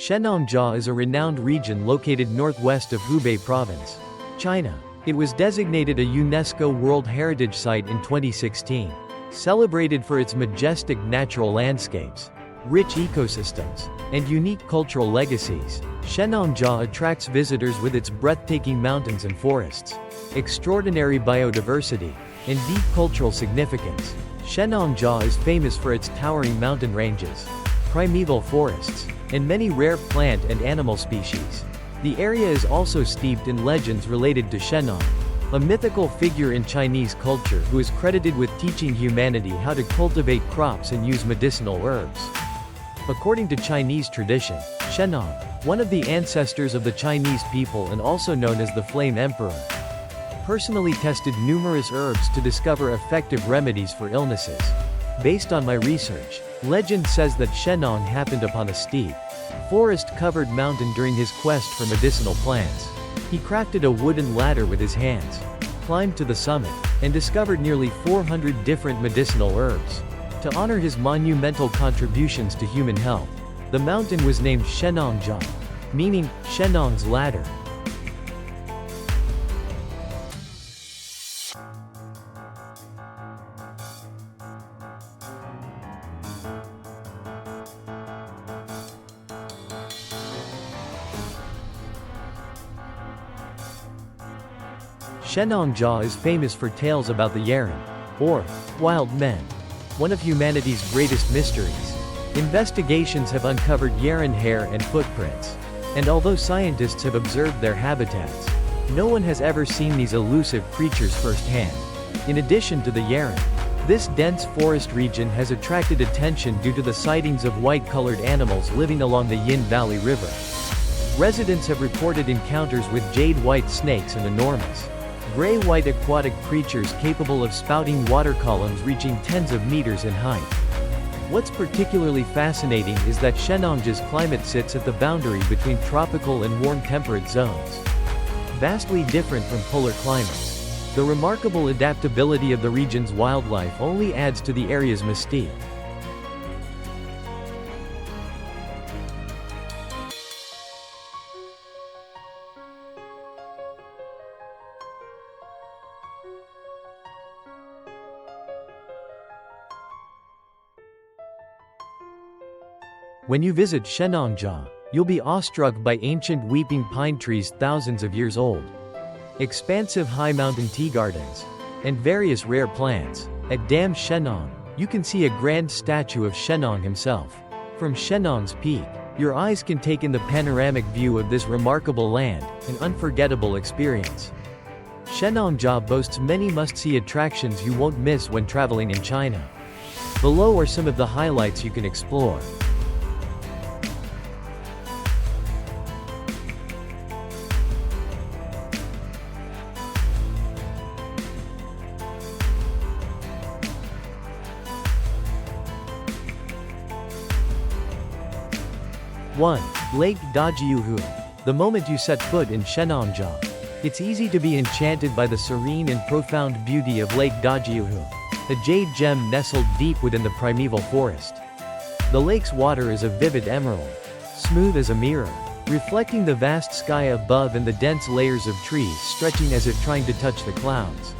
Shennongjia is a renowned region located northwest of Hubei province, China. It was designated a UNESCO World Heritage Site in 2016. Celebrated for its majestic natural landscapes, rich ecosystems, and unique cultural legacies, Shennongjia attracts visitors with its breathtaking mountains and forests, extraordinary biodiversity, and deep cultural significance. Shennongjia is famous for its towering mountain ranges, primeval forests, and many rare plant and animal species. The area is also steeped in legends related to Shennong, a mythical figure in Chinese culture who is credited with teaching humanity how to cultivate crops and use medicinal herbs. According to Chinese tradition, Shennong, one of the ancestors of the Chinese people and also known as the Flame Emperor, personally tested numerous herbs to discover effective remedies for illnesses. Based on my research, legend says that Shennong happened upon a steep, forest-covered mountain during his quest for medicinal plants. He crafted a wooden ladder with his hands, climbed to the summit, and discovered nearly 400 different medicinal herbs. To honor his monumental contributions to human health, the mountain was named Shennongjia, meaning Shennong's ladder. Shennongjia is famous for tales about the Yaren, or wild men, one of humanity's greatest mysteries. Investigations have uncovered Yaren hair and footprints, and although scientists have observed their habitats, no one has ever seen these elusive creatures firsthand. In addition to the Yaren, this dense forest region has attracted attention due to the sightings of white-colored animals living along the Yin Valley River. Residents have reported encounters with jade-white snakes and enormous, gray-white aquatic creatures capable of spouting water columns reaching tens of meters in height. What's particularly fascinating is that Shennongjia's climate sits at the boundary between tropical and warm temperate zones, vastly different from polar climates. The remarkable adaptability of the region's wildlife only adds to the area's mystique. When you visit Shennongjia, you'll be awestruck by ancient weeping pine trees thousands of years old, expansive high mountain tea gardens, and various rare plants. At Dam Shennong, you can see a grand statue of Shennong himself. From Shennong's peak, your eyes can take in the panoramic view of this remarkable land, an unforgettable experience. Shennongjia boasts many must-see attractions you won't miss when traveling in China. Below are some of the highlights you can explore. One. Lake Dajiuhu. The moment you set foot in Shennongjia, it's easy to be enchanted by the serene and profound beauty of Lake Dajiuhu, a jade gem nestled deep within the primeval forest. The lake's water is a vivid emerald, smooth as a mirror, reflecting the vast sky above and the dense layers of trees stretching as if trying to touch the clouds.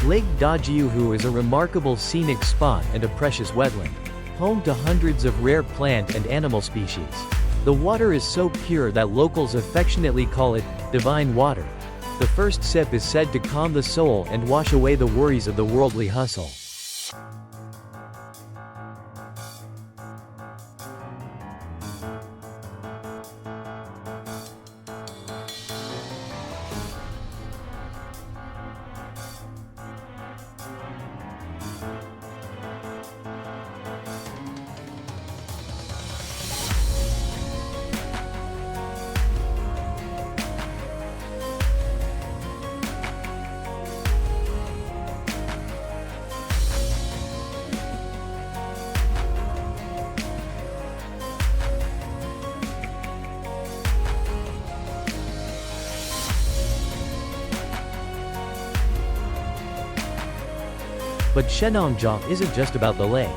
Lake Dajiuhu is a remarkable scenic spot and a precious wetland, home to hundreds of rare plant and animal species. The water is so pure that locals affectionately call it divine water. The first sip is said to calm the soul and wash away the worries of the worldly hustle. But Shennongjia isn't just about the lake.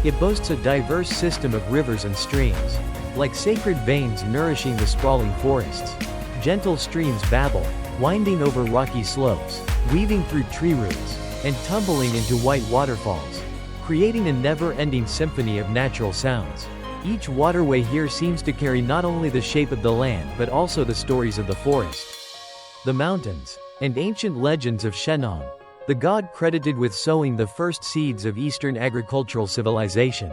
It boasts a diverse system of rivers and streams, like sacred veins nourishing the sprawling forests. Gentle streams babble, winding over rocky slopes, weaving through tree roots, and tumbling into white waterfalls, creating a never-ending symphony of natural sounds. Each waterway here seems to carry not only the shape of the land but also the stories of the forest, the mountains, and ancient legends of Shennong, the god credited with sowing the first seeds of Eastern agricultural civilization.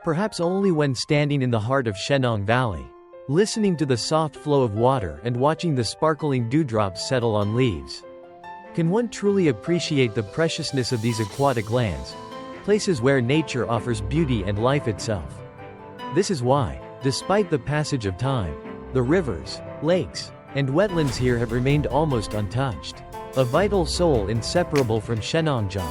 Perhaps only when standing in the heart of Shennong Valley, listening to the soft flow of water and watching the sparkling dewdrops settle on leaves, can one truly appreciate the preciousness of these aquatic lands, places where nature offers beauty and life itself. This is why, despite the passage of time, the rivers, lakes, and wetlands here have remained almost untouched, a vital soul inseparable from Shennongjia.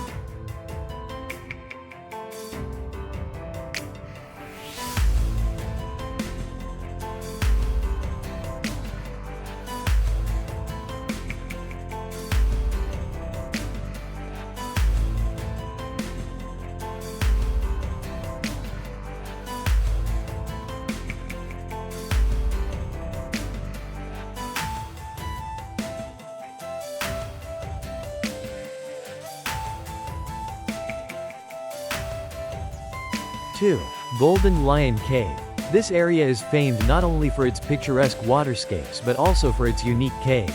2. Golden Lion Cave. This area is famed not only for its picturesque waterscapes but also for its unique caves.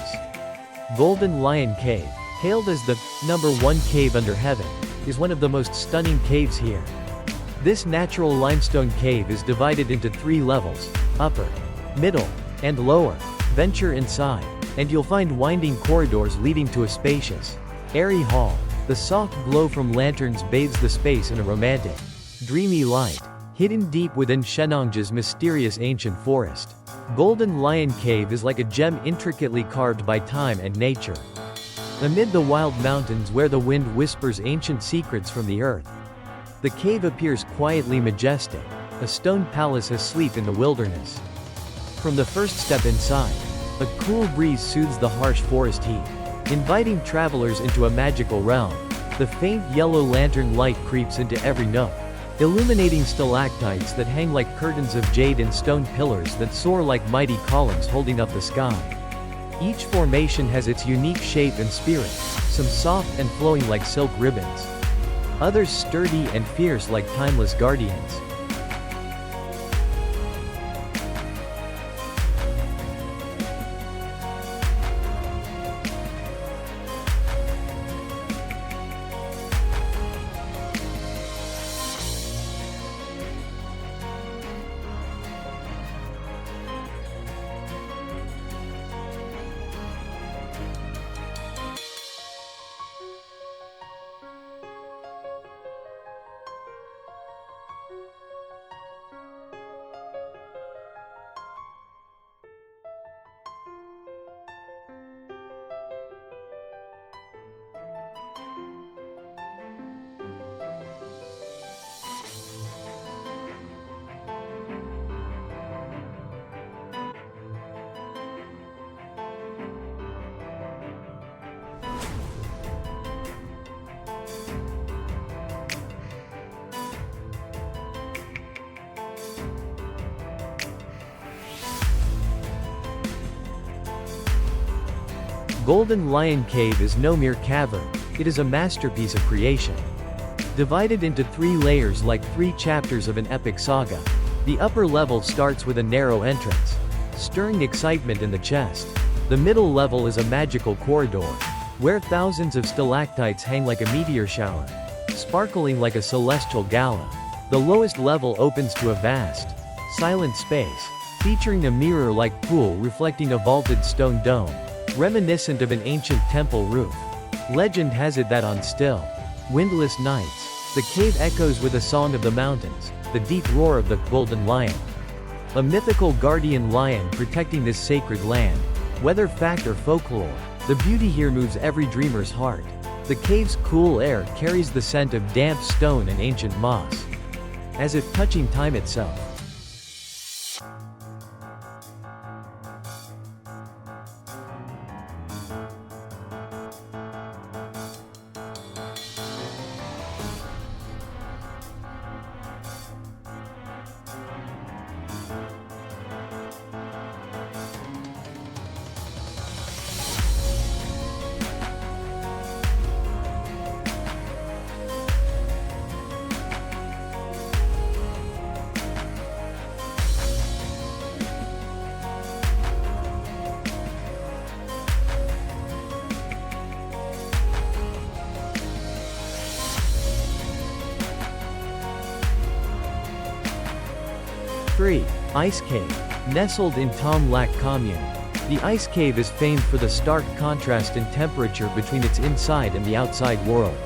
Golden Lion Cave, hailed as the #1 cave under heaven, is one of the most stunning caves here. This natural limestone cave is divided into 3 levels: upper, middle, and lower. Venture inside, and you'll find winding corridors leading to a spacious, airy hall. The soft glow from lanterns bathes the space in a romantic, dreamy light, hidden deep within Shennongjia's mysterious ancient forest. Golden Lion Cave is like a gem intricately carved by time and nature. Amid the wild mountains where the wind whispers ancient secrets from the earth, the cave appears quietly majestic, a stone palace asleep in the wilderness. From the first step inside, a cool breeze soothes the harsh forest heat, inviting travelers into a magical realm. The faint yellow lantern light creeps into every nook, illuminating stalactites that hang like curtains of jade and stone pillars that soar like mighty columns holding up the sky. Each formation has its unique shape and spirit, some soft and flowing like silk ribbons, others sturdy and fierce like timeless guardians. Golden Lion Cave is no mere cavern, it is a masterpiece of creation. Divided into 3 layers like 3 chapters of an epic saga, the upper level starts with a narrow entrance, stirring excitement in the chest. The middle level is a magical corridor, where thousands of stalactites hang like a meteor shower, sparkling like a celestial gala. The lowest level opens to a vast, silent space, featuring a mirror-like pool reflecting a vaulted stone dome, reminiscent of an ancient temple roof. Legend has it that on still, windless nights, the cave echoes with a song of the mountains, the deep roar of the golden lion. A mythical guardian lion protecting this sacred land. Whether fact or folklore, the beauty here moves every dreamer's heart. The cave's cool air carries the scent of damp stone and ancient moss, as if touching time itself. 3. Ice Cave. Nestled in Tom Lac Commune. The ice cave is famed for the stark contrast in temperature between its inside and the outside world.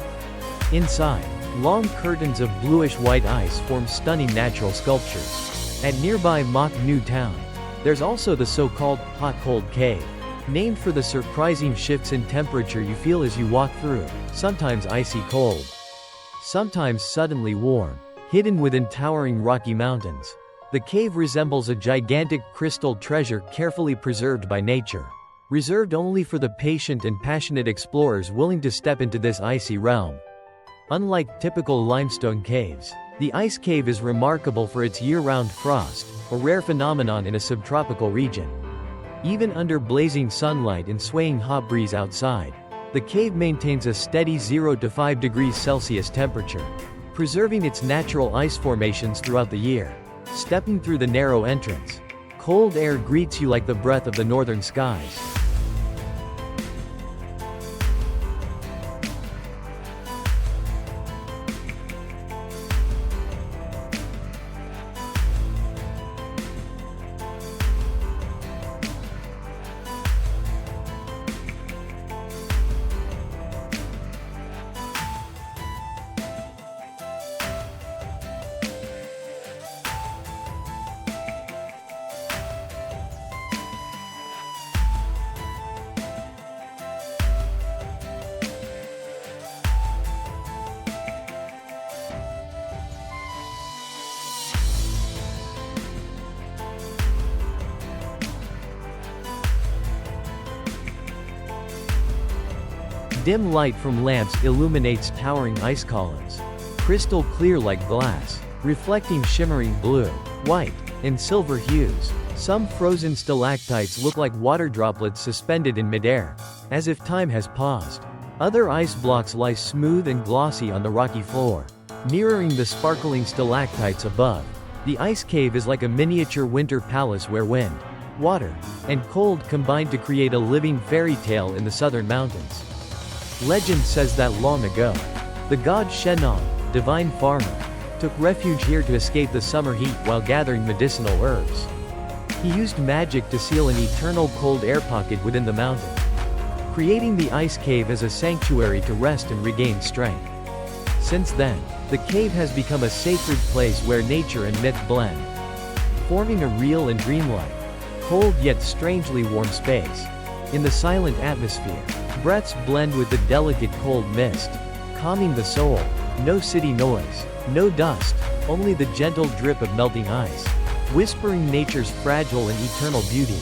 Inside, long curtains of bluish-white ice form stunning natural sculptures. At nearby Mok New Town, there's also the so-called hot-cold cave, named for the surprising shifts in temperature you feel as you walk through, sometimes icy cold, sometimes suddenly warm. Hidden within towering rocky mountains, the cave resembles a gigantic crystal treasure carefully preserved by nature, reserved only for the patient and passionate explorers willing to step into this icy realm. Unlike typical limestone caves, the ice cave is remarkable for its year-round frost, a rare phenomenon in a subtropical region. Even under blazing sunlight and swaying hot breeze outside, the cave maintains a steady 0 to 5 degrees Celsius temperature, preserving its natural ice formations throughout the year. Stepping through the narrow entrance, cold air greets you like the breath of the northern skies. Dim light from lamps illuminates towering ice columns, crystal clear like glass, reflecting shimmering blue, white, and silver hues. Some frozen stalactites look like water droplets suspended in midair, as if time has paused. Other ice blocks lie smooth and glossy on the rocky floor, mirroring the sparkling stalactites above. The ice cave is like a miniature winter palace where wind, water, and cold combine to create a living fairy tale in the southern mountains. Legend says that long ago, the god Shennong, divine farmer, took refuge here to escape the summer heat while gathering medicinal herbs. He used magic to seal an eternal cold air pocket within the mountain, creating the ice cave as a sanctuary to rest and regain strength. Since then, the cave has become a sacred place where nature and myth blend, forming a real and dreamlike, cold yet strangely warm space. In the silent atmosphere, breaths blend with the delicate cold mist, calming the soul. No city noise, no dust, only the gentle drip of melting ice, whispering nature's fragile and eternal beauty.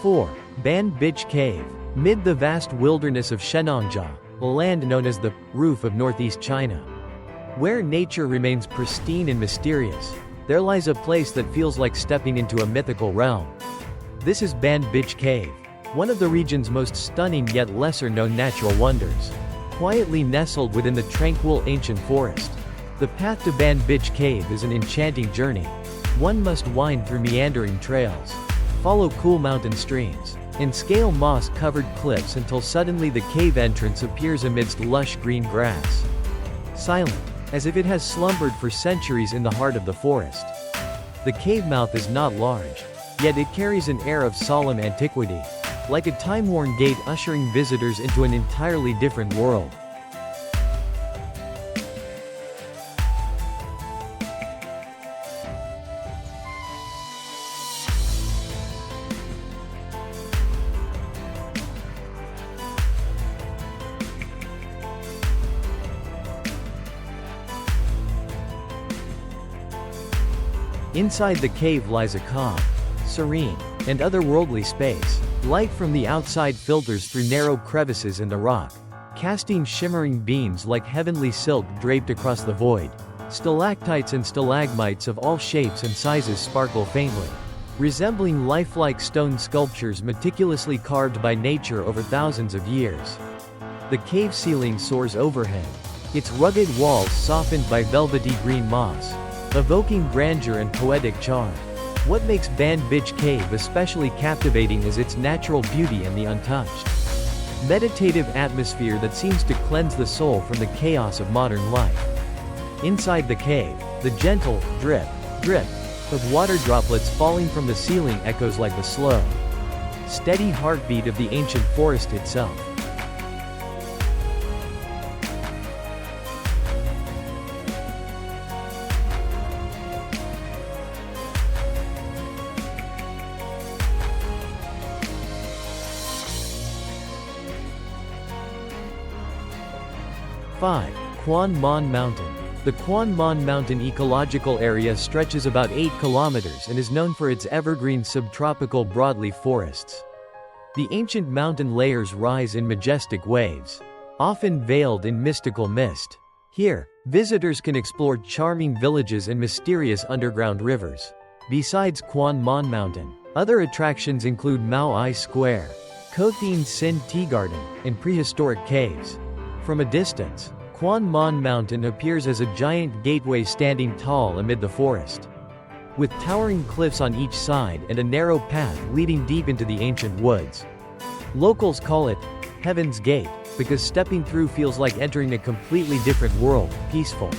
(4) Ban Bitch Cave. Mid the vast wilderness of Shennongjia, a land known as the roof of northeast China, where nature remains pristine and mysterious, there lies a place that feels like stepping into a mythical realm. This is Ban Bitch Cave, one of the region's most stunning yet lesser-known natural wonders. Quietly nestled within the tranquil ancient forest, the path to Ban Bitch Cave is an enchanting journey. One must wind through meandering trails, follow cool mountain streams, and scale moss-covered cliffs until suddenly the cave entrance appears amidst lush green grass. Silent, as if it has slumbered for centuries in the heart of the forest. The cave mouth is not large, yet it carries an air of solemn antiquity, like a time-worn gate ushering visitors into an entirely different world. Inside the cave lies a calm, serene, and otherworldly space. Light from the outside filters through narrow crevices in the rock, casting shimmering beams like heavenly silk draped across the void. Stalactites and stalagmites of all shapes and sizes sparkle faintly, resembling lifelike stone sculptures meticulously carved by nature over thousands of years. The cave ceiling soars overhead, its rugged walls softened by velvety green moss, evoking grandeur and poetic charm. What makes Ban Bich Cave especially captivating is its natural beauty and the untouched, meditative atmosphere that seems to cleanse the soul from the chaos of modern life. Inside the cave, the gentle drip, drip of water droplets falling from the ceiling echoes like the slow, steady heartbeat of the ancient forest itself. Five. Quan Mon Mountain. The Quan Mon Mountain ecological area stretches about 8 kilometers and is known for its evergreen subtropical broadleaf forests. The ancient mountain layers rise in majestic waves, often veiled in mystical mist. Here, visitors can explore charming villages and mysterious underground rivers. Besides Quan Mon Mountain, other attractions include Mao Ai Square, Kothin Sin Tea Garden, and prehistoric caves. From a distance, Quan Mon Mountain appears as a giant gateway standing tall amid the forest, with towering cliffs on each side and a narrow path leading deep into the ancient woods. Locals call it Heaven's Gate because stepping through feels like entering a completely different world, peaceful,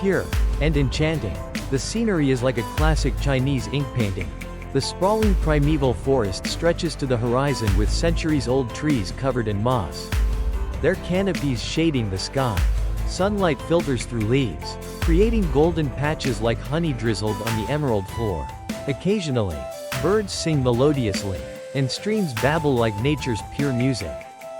pure, and enchanting. The scenery is like a classic Chinese ink painting. The sprawling primeval forest stretches to the horizon with centuries-old trees covered in moss, their canopies shading the sky. Sunlight filters through leaves, creating golden patches like honey drizzled on the emerald floor. Occasionally, birds sing melodiously, and streams babble like nature's pure music.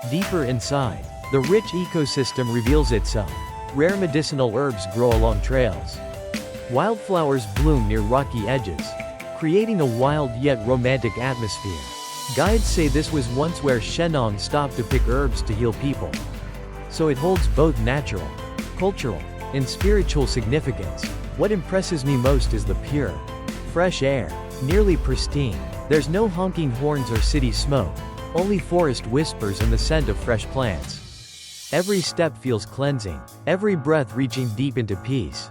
Deeper inside, the rich ecosystem reveals itself. Rare medicinal herbs grow along trails. Wildflowers bloom near rocky edges, creating a wild yet romantic atmosphere. Guides say this was once where Shennong stopped to pick herbs to heal people. So it holds both natural, cultural, and spiritual significance. What impresses me most is the pure, fresh air, nearly pristine. There's no honking horns or city smoke, only forest whispers and the scent of fresh plants. Every step feels cleansing, every breath reaching deep into peace.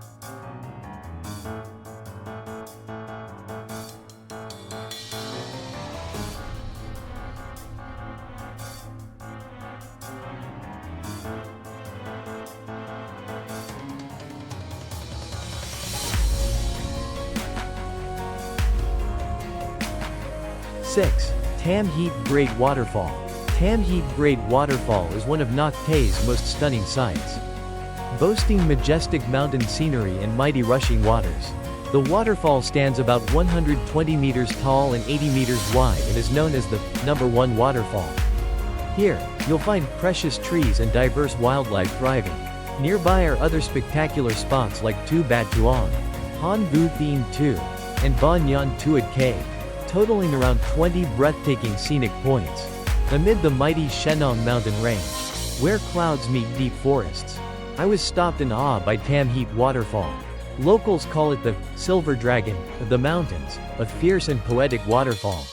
Six. Tam Heap Great Waterfall. Tam Heap Great Waterfall is one of Nok Tay's most stunning sights. Boasting majestic mountain scenery and mighty rushing waters, the waterfall stands about 120 meters tall and 80 meters wide and is known as the #1 waterfall. Here, you'll find precious trees and diverse wildlife thriving. Nearby are other spectacular spots like Tu Bat Tuong, Han Vu Thien Tu, and Ba Nhan Tuat Cave, totaling around 20 breathtaking scenic points. Amid the mighty Shennong mountain range, where clouds meet deep forests, I was stopped in awe by Tam Heap Waterfall. Locals call it the Silver Dragon of the mountains, a fierce and poetic waterfall.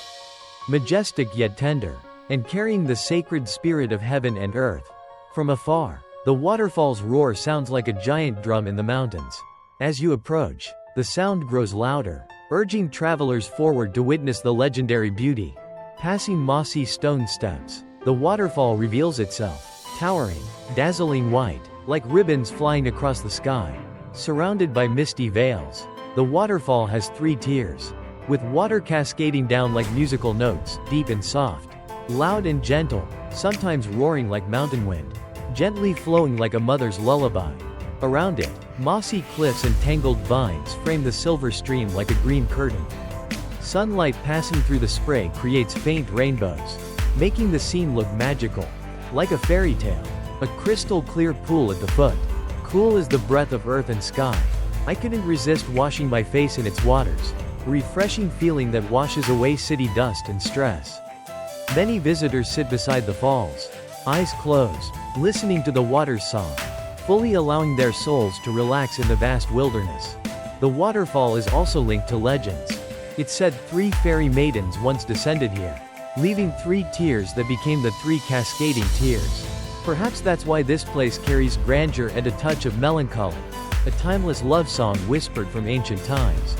Majestic yet tender, and carrying the sacred spirit of heaven and earth. From afar, the waterfall's roar sounds like a giant drum in the mountains. As you approach, the sound grows louder, urging travelers forward to witness the legendary beauty. Passing mossy stone steps, the waterfall reveals itself, towering, dazzling white, like ribbons flying across the sky. Surrounded by misty veils, the waterfall has 3 tiers, with water cascading down like musical notes, deep and soft, loud and gentle, sometimes roaring like mountain wind, gently flowing like a mother's lullaby. Around it, mossy cliffs and tangled vines frame the silver stream like a green curtain. Sunlight passing through the spray creates faint rainbows, making the scene look magical, like a fairy tale. A crystal clear pool at the foot, cool as the breath of earth and sky. I couldn't resist washing my face in its waters, a refreshing feeling that washes away city dust and stress. Many visitors sit beside the falls, eyes closed, listening to the water's song. fully allowing their souls to relax in the vast wilderness. The waterfall is also linked to legends. It's said 3 fairy maidens once descended here, leaving 3 tears that became the 3 cascading tears. Perhaps that's why this place carries grandeur and a touch of melancholy, a timeless love song whispered from ancient times.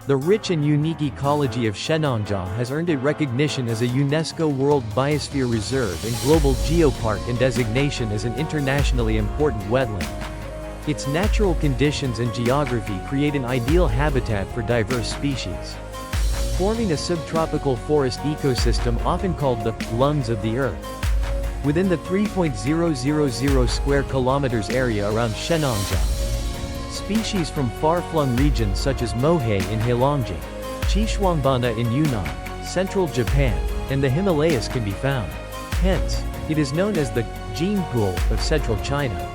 The rich and unique ecology of Shennongjia has earned it recognition as a UNESCO World Biosphere Reserve and Global Geopark and designation as an internationally important wetland. Its natural conditions and geography create an ideal habitat for diverse species, forming a subtropical forest ecosystem often called the lungs of the earth. Within the 3.000 square kilometers area around Shennongjia, species from far-flung regions such as Mohei in Heilongjiang, Xishuangbanna in Yunnan, central Japan, and the Himalayas can be found. Hence, it is known as the gene pool of central China.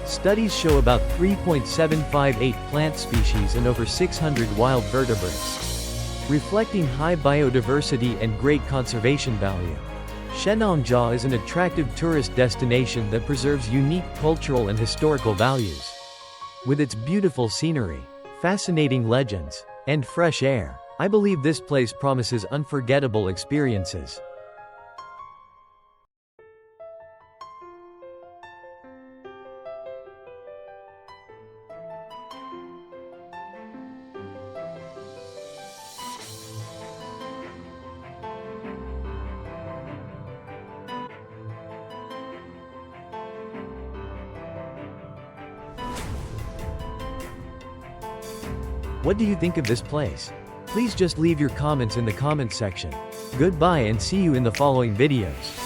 Studies show about 3.758 plant species and over 600 wild vertebrates, reflecting high biodiversity and great conservation value. Shennongjia is an attractive tourist destination that preserves unique cultural and historical values. With its beautiful scenery, fascinating legends, and fresh air, I believe this place promises unforgettable experiences. What do you think of this place? Please just leave your comments in the comment section. Goodbye and see you in the following videos.